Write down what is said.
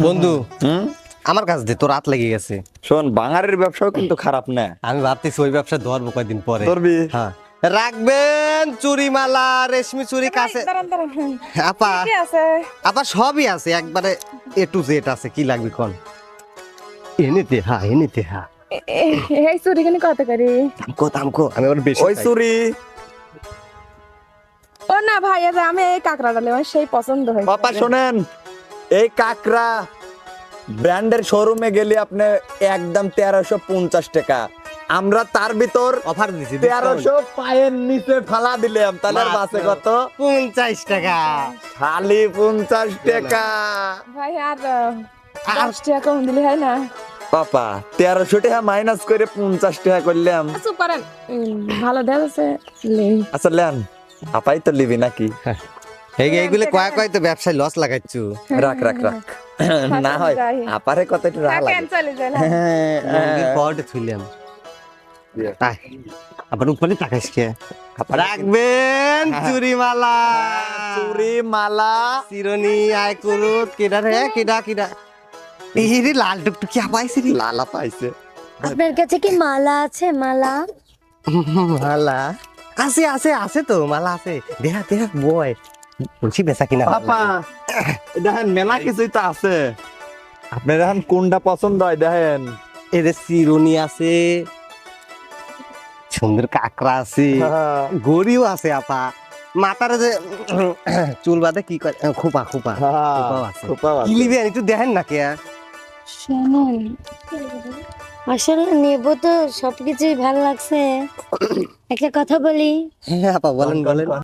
বন্ধু হুম আমার কাছে দে, তোর হাত লেগে গেছে। শোন, বাঙালির ব্যবসাও কিন্তু খারাপ না। আমি ভাবতেছি ওই ব্যবসা ধরবো কয়দিন পরে। ধরবি? হ্যাঁ, রাখবেন চুরি মালা, রেশমি চুরি কাছে। দাঁড়ান দাঁড়ান, হ্যাঁ। আপা কি আছে? আপা সবই আছে, একবারে এ টু জেড আছে, কি লাগবে কোন? এনেতে হ্যাঁ, এনেতে হ্যাঁ। এই চুরি কেন কত করে? দামকো আমি আবার বেশি ওই খাই। চুরি ও না ভাই, এই যে আমি এই কাঁকড়াটা নেব, সেই পছন্দ হয়েছে। পাপা শোনেন, এই কাকড়া ব্র্যান্ডের শোরুমে গেলে আপনি একদম 1350 টাকা, আমরা তার ভিতর অফার দিছি 1300 পায়ের নিচে ফালা দিলাম, তাহলে আর বাসে কত? 50 টাকা। খালি 50 টাকা। ভাই আর 10 টাকা কম দিলে হয় না? পাপা 1300 টাকা মাইনাস করে 50 টাকা করলাম। আচ্ছা পারেন, ভালো দেখ আছে। আচ্ছা লেন, আপাই তো লিবি নাকি? এইগুলো কয় কয় তো ব্যবসায় লস লাগাইছু। রাখ রাখ রাখ, না হয় আপারে কত একটু রাখ লাগে। চলে যায় না? মন্দির পড়ে থইলাম। আয়, আবার উপরে তাকাইস কে? রাখবেন চুরি মালা, চুরি মালা চিরনি আয় করুত। কেডা রে, কেডা কেডা? এই রে লাল টুকটুকি আপাইছে রে। লালা পাইছে। আপনার কাছে কি মালা আছে? মালা মালা আছে আছে আছে তো, মালা আছে। দেহা দেহা বয় বলছি বেচা কিনা। পাপা দেখেন মেলা কিছুই তো আছে, আপনার এখন কোনটা পছন্দ হয় দেখেন। এদের চিরনি আছে, সুন্দর কাকড়া আছে, গড়িও আছে আপা। মাথার যে চুল বাঁধে কি করে, খোপা খোপা খোপাও আছে। কি লিবেন একটু দেখেন না কে? শুনুন, আসলে নেব তো, সবকিছুই ভালো লাগছে। একটা কথা বলি, হ্যাঁ আপা বলেন বলেন।